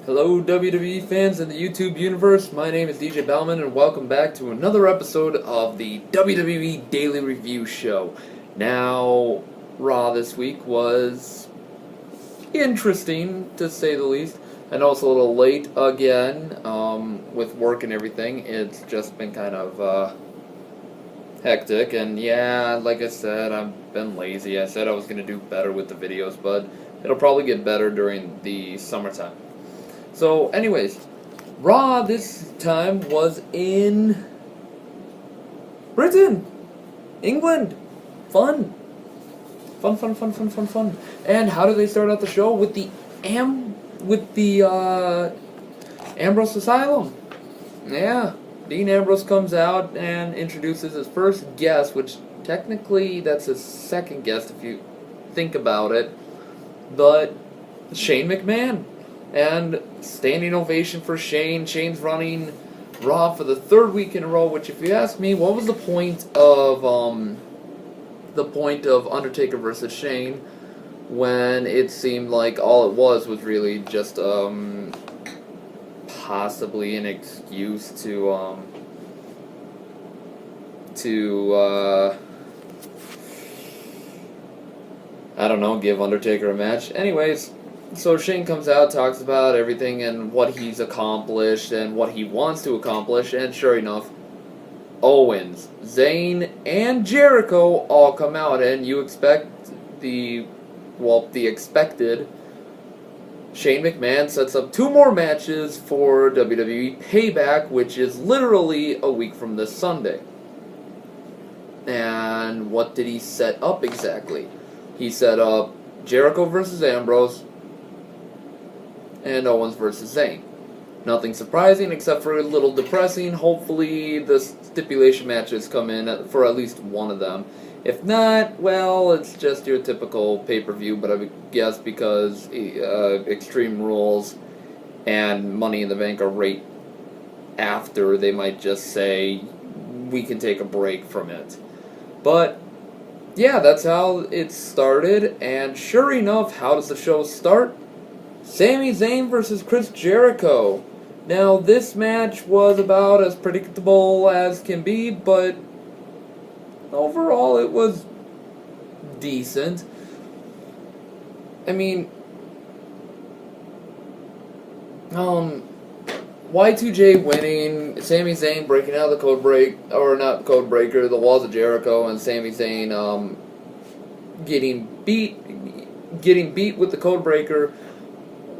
Hello WWE fans in the YouTube universe, my name is DJ Bauman and welcome back to another episode of the WWE Daily Review Show. Now, Raw this week was interesting to say the least. I know it's a little late again with work and everything. It's just been kind of hectic, and yeah, like I said, I've been lazy. I said I was going to do better with the videos, but it'll probably get better during the summertime. So, anyways, Raw this time was in Britain, England. Fun. And how do they start out the show? With the Ambrose Asylum. Yeah, Dean Ambrose comes out and introduces his first guest, which technically that's his second guest if you think about it, but Shane McMahon. And standing ovation for Shane. Shane's running Raw for the third week in a row, which if you ask me, what was the point of Undertaker versus Shane when it seemed like all it was really just possibly an excuse to I don't know, give Undertaker a match. Anyways, so Shane comes out, talks about everything and what he's accomplished and what he wants to accomplish, and sure enough, Owens, Zayn, and Jericho all come out, and you expect the expected. Shane McMahon sets up 2 more matches for WWE Payback, which is literally a week from this Sunday. And what did he set up exactly? He set up Jericho versus Ambrose, and Owens versus Zayn. Nothing surprising except for a little depressing. Hopefully the stipulation matches come in for at least one of them. If not, well, it's just your typical pay-per-view, but I would guess because Extreme Rules and Money in the Bank are right after, they might just say, we can take a break from it. But yeah, that's how it started, and sure enough, how does the show start? Sami Zayn versus Chris Jericho. Now, this match was about as predictable as can be, but overall it was decent. I mean, Y2J winning, Sami Zayn breaking out of the the Walls of Jericho, and Sami Zayn getting beat with the Codebreaker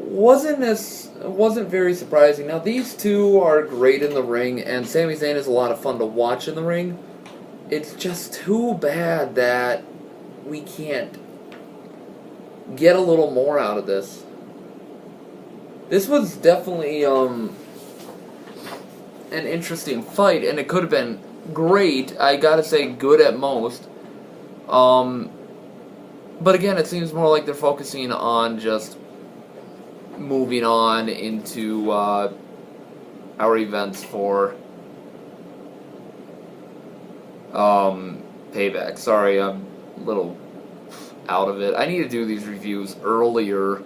wasn't very surprising. Now, these two are great in the ring, and Sami Zayn is a lot of fun to watch in the ring. It's just too bad that we can't get a little more out of this. This was definitely an interesting fight, and it could have been great. I gotta say, good at most. But again, it seems more like they're focusing on just moving on into our events for Payback. Sorry, I'm a little out of it. I need to do these reviews earlier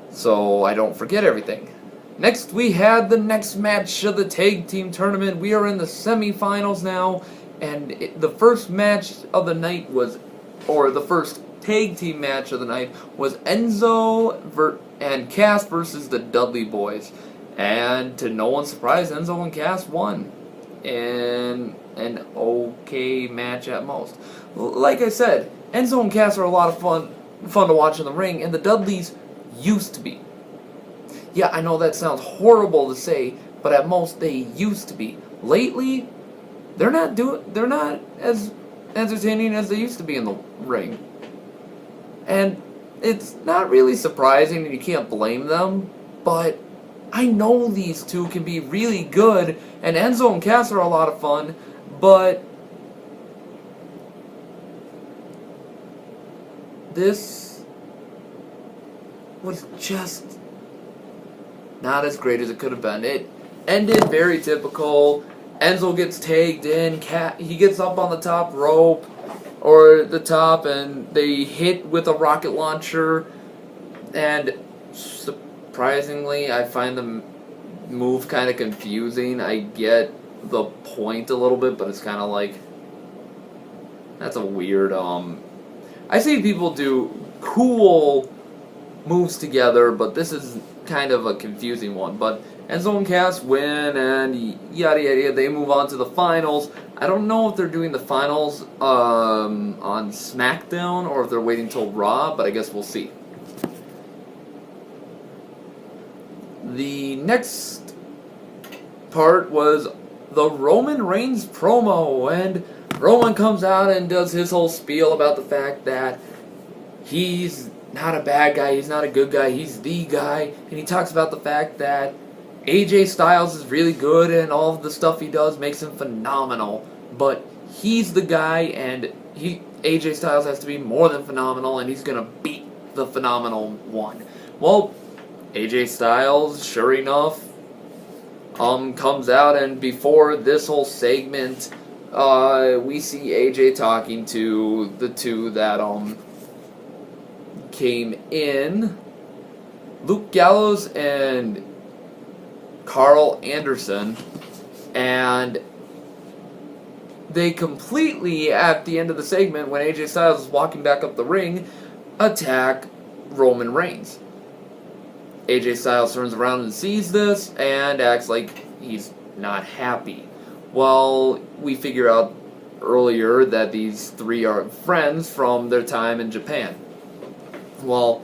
so I don't forget everything. Next, we had the next match of the tag team tournament. We are in the semifinals now, and the first match of the night the first tag team match of the night was Enzo and Cass versus the Dudley Boys. And to no one's surprise, Enzo and Cass won in an okay match at most. Like I said, Enzo and Cass are a lot of fun to watch in the ring, and the Dudleys used to be. Yeah, I know that sounds horrible to say, but at most they used to be. Lately, they're not as entertaining as they used to be in the ring. And it's not really surprising, and you can't blame them, but I know these two can be really good, and Enzo and Cass are a lot of fun, but this was just not as great as it could have been. It ended very typical. Enzo gets tagged in, he gets up on the top rope, or the top, and they hit with a rocket launcher, and surprisingly, I find the move kind of confusing. I get the point a little bit, but it's kind of like, that's a weird, I see people do cool moves together, but this is kind of a confusing one. But Enzo and Cass win, and yada yada yada. They move on to the finals. I don't know if they're doing the finals on SmackDown or if they're waiting till Raw, but I guess we'll see. The next part was the Roman Reigns promo, and Roman comes out and does his whole spiel about the fact that he's not a bad guy, he's not a good guy, he's the guy, and he talks about the fact that AJ Styles is really good and all of the stuff he does makes him phenomenal, but he's the guy, and AJ Styles has to be more than phenomenal, and he's gonna beat the phenomenal one. Well, AJ Styles, sure enough, comes out, and before this whole segment, we see AJ talking to the two that came in, Luke Gallows and Carl Anderson, and they completely, at the end of the segment, when AJ Styles is walking back up the ring, attack Roman Reigns. AJ Styles turns around and sees this and acts like he's not happy. Well, we figure out earlier that these three are friends from their time in Japan. Well,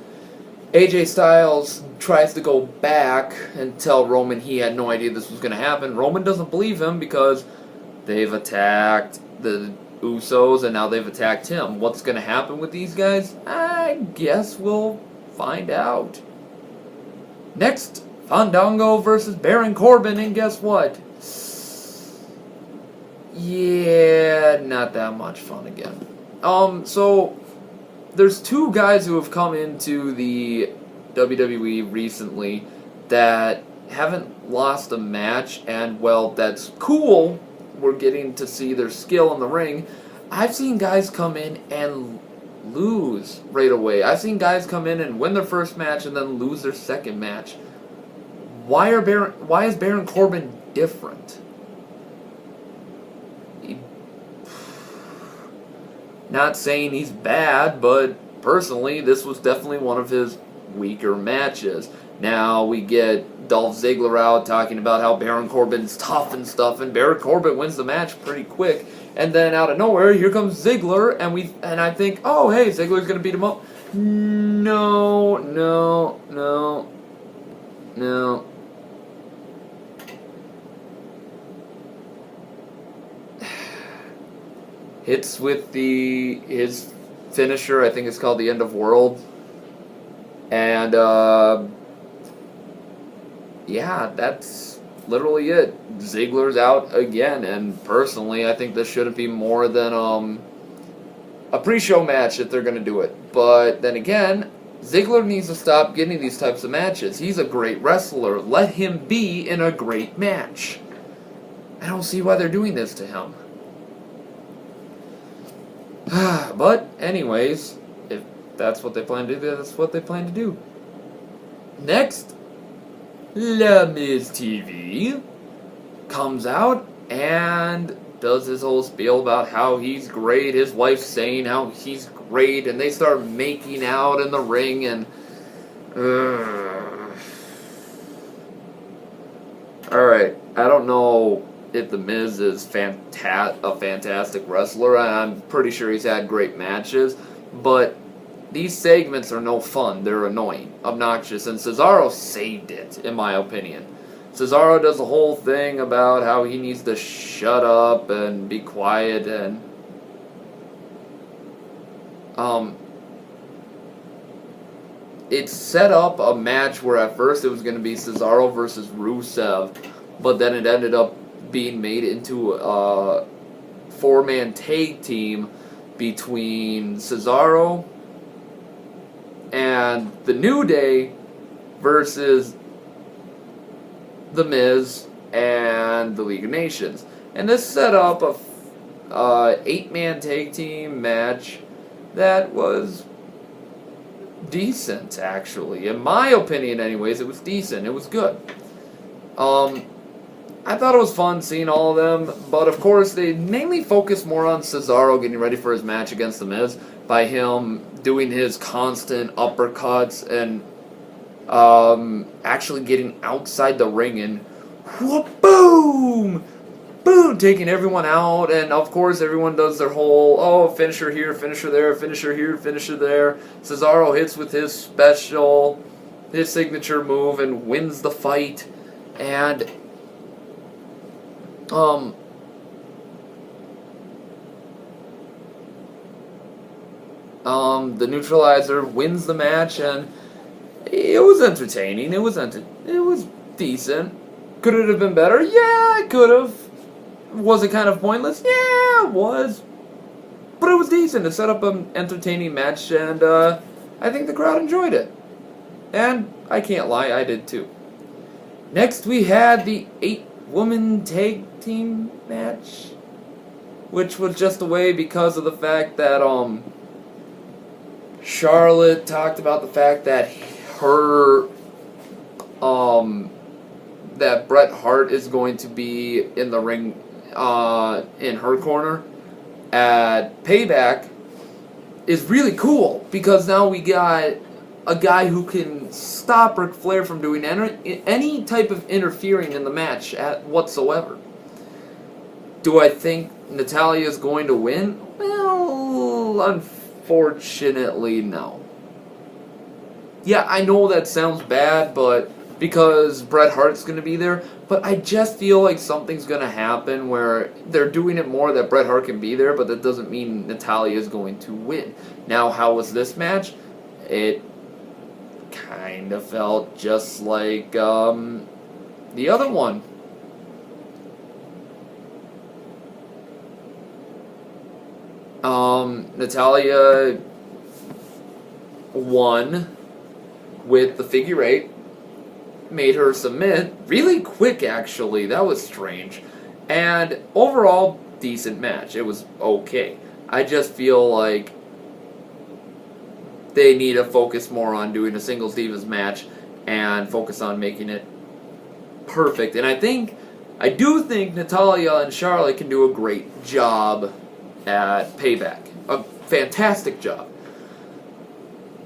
AJ Styles tries to go back and tell Roman he had no idea this was going to happen. Roman doesn't believe him because they've attacked the Usos and now they've attacked him. What's going to happen with these guys? I guess we'll find out. Next, Fandango versus Baron Corbin, and guess what? Yeah, not that much fun again. So there's two guys who have come into the WWE recently that haven't lost a match, and well, that's cool. We're getting to see their skill in the ring. I've seen guys come in and lose right away. I've seen guys come in and win their first match and then lose their second match. Why is Baron Corbin different? Not saying he's bad, but personally, this was definitely one of his weaker matches. Now we get Dolph Ziggler out talking about how Baron Corbin's tough and stuff, and Baron Corbin wins the match pretty quick. And then out of nowhere, here comes Ziggler, and I think, oh hey, Ziggler's gonna beat him up. No. Hits with his finisher, I think it's called the End of World. And, yeah, that's literally it. Ziggler's out again, and personally, I think this shouldn't be more than, a pre-show match if they're gonna do it. But then again, Ziggler needs to stop getting these types of matches. He's a great wrestler. Let him be in a great match. I don't see why they're doing this to him. But, anyways, if that's what they plan to do, that's what they plan to do. Next, La Miz TV comes out and does his whole spiel about how he's great, his wife's saying how he's great, and they start making out in the ring, and alright, I don't know if The Miz is a fantastic wrestler. I'm pretty sure he's had great matches, but these segments are no fun. They're annoying, obnoxious, and Cesaro saved it, in my opinion. Cesaro does a whole thing about how he needs to shut up and be quiet, and it set up a match where at first it was going to be Cesaro versus Rusev, but then it ended up being made into a four-man tag team between Cesaro and the New Day versus The Miz and the League of Nations. And this set up a 8-man tag team match that was decent, actually. In my opinion, anyways, it was decent. It was good. I thought it was fun seeing all of them, but of course they mainly focused more on Cesaro getting ready for his match against The Miz by him doing his constant uppercuts and actually getting outside the ring and boom! Boom! Taking everyone out, and of course everyone does their whole, finisher here, finisher there, finisher here, finisher there. Cesaro hits with his special, his signature move and wins the fight, and the neutralizer wins the match, and it was entertaining. It was decent. Could it have been better? Yeah, it could have. Was it kind of pointless? Yeah, it was. But it was decent to set up an entertaining match, and I think the crowd enjoyed it. And I can't lie, I did too. Next, we had the 8-woman tag team match, which was just a way because of the fact that Charlotte talked about the fact that that Bret Hart is going to be in the ring in her corner at Payback is really cool, because now we got a guy who can stop Ric Flair from doing any type of interfering in the match whatsoever. Do I think Natalya is going to win? Well, unfortunately, no. Yeah, I know that sounds bad, but because Bret Hart's going to be there, but I just feel like something's going to happen where they're doing it more that Bret Hart can be there, but that doesn't mean Natalya is going to win. Now, how was this match? It kind of felt just like the other one. Natalya won with the figure 8, made her submit really quick, actually. That was strange. And overall, decent match. It was okay. I just feel like they need to focus more on doing a singles divas match and focus on making it perfect. And I do think Natalya and Charlotte can do a great job at Payback. A fantastic job.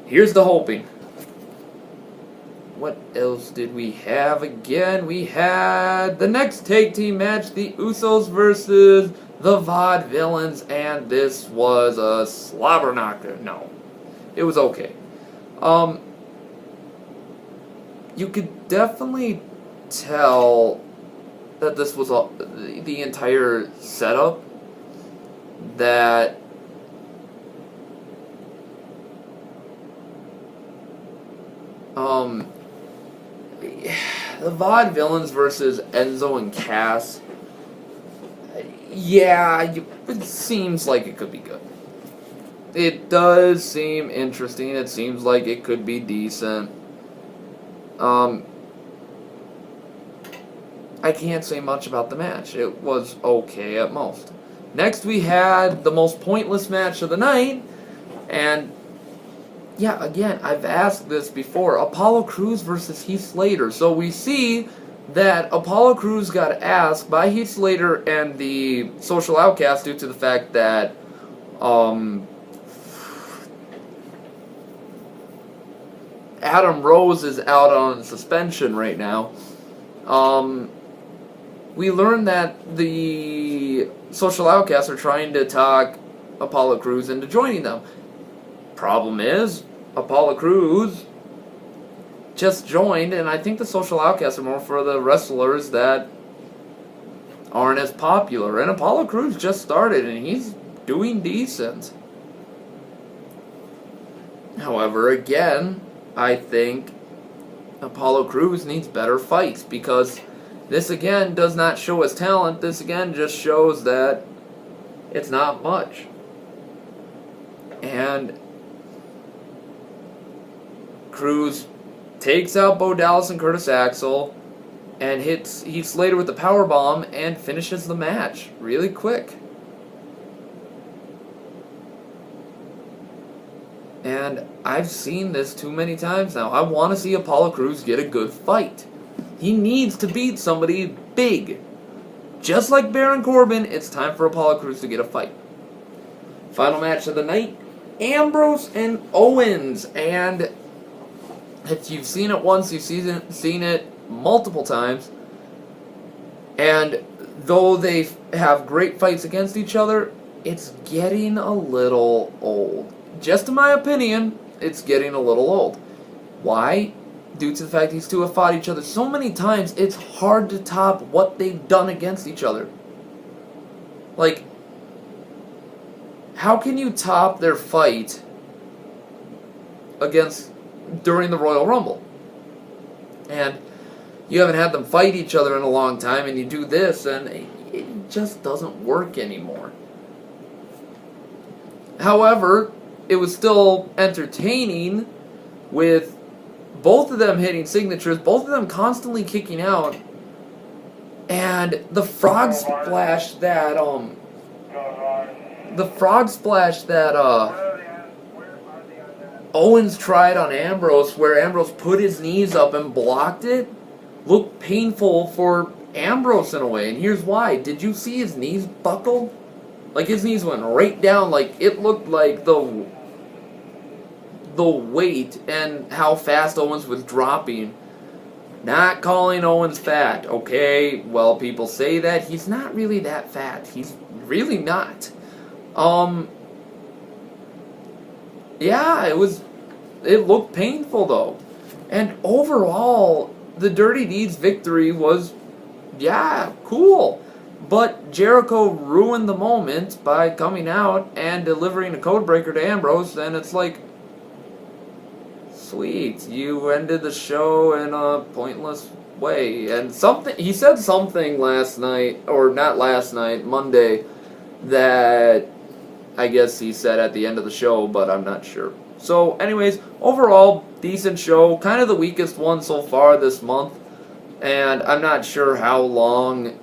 Here's the hoping. What else did we have again? We had the next tag team match, the Usos versus the Vaudevillains, and this was a slobber knocker. No, it was okay. You could definitely tell that this was the entire setup, that the Vaudevillains versus Enzo and Cass, it seems like it could be good. It does seem interesting. It seems like it could be decent. I can't say much about the match. It was okay at most. Next, we had the most pointless match of the night, and yeah, again, I've asked this before. Apollo Crews versus Heath Slater. So we see that Apollo Crews got asked by Heath Slater and the Social Outcast due to the fact that Adam Rose is out on suspension right now. We learned that the Social Outcasts are trying to talk Apollo Crews into joining them. Problem is, Apollo Crews just joined, and I think the Social Outcasts are more for the wrestlers that aren't as popular. And Apollo Crews just started, and he's doing decent. However, again, I think Apollo Crews needs better fights, because this again does not show his talent. This again just shows that it's not much. And Crews takes out Bo Dallas and Curtis Axel and hits Heath Slater with the powerbomb and finishes the match really quick. And And I've seen this too many times now. I want to see Apollo Crews get a good fight. He needs to beat somebody big. Just like Baron Corbin, it's time for Apollo Crews to get a fight. Final match of the night, Ambrose and Owens. And if you've seen it once, you've seen it multiple times. And though they have great fights against each other, it's getting a little old. Just in my opinion, it's getting a little old. Why? Due to the fact these two have fought each other so many times, it's hard to top what they've done against each other. Like, how can you top their fight during the Royal Rumble? And you haven't had them fight each other in a long time, and you do this, and it just doesn't work anymore. However, it was still entertaining with both of them hitting signatures, both of them constantly kicking out, and the frog splash that Owens tried on Ambrose, where Ambrose put his knees up and blocked it, looked painful for Ambrose in a way, and here's why. Did you see his knees buckle? Like, his knees went right down, like, it looked like the weight and how fast Owens was dropping. Not calling Owens fat, okay? Well, people say that. He's not really that fat. He's really not. Yeah, it looked painful, though. And overall, the Dirty Deeds victory was, yeah, cool. But Jericho ruined the moment by coming out and delivering a codebreaker to Ambrose, and it's like, sweet, you ended the show in a pointless way. And he said something last night, or not last night, Monday, that I guess he said at the end of the show, but I'm not sure. So, anyways, overall, decent show. Kind of the weakest one so far this month. And I'm not sure how long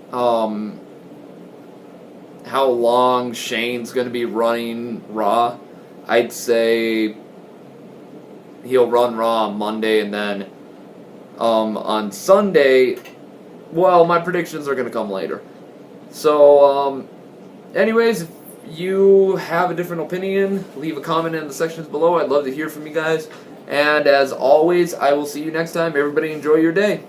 Shane's going to be running Raw. I'd say he'll run Raw on Monday, and then on Sunday, well, my predictions are going to come later. So, anyways, if you have a different opinion, leave a comment in the sections below. I'd love to hear from you guys. And as always, I will see you next time. Everybody enjoy your day.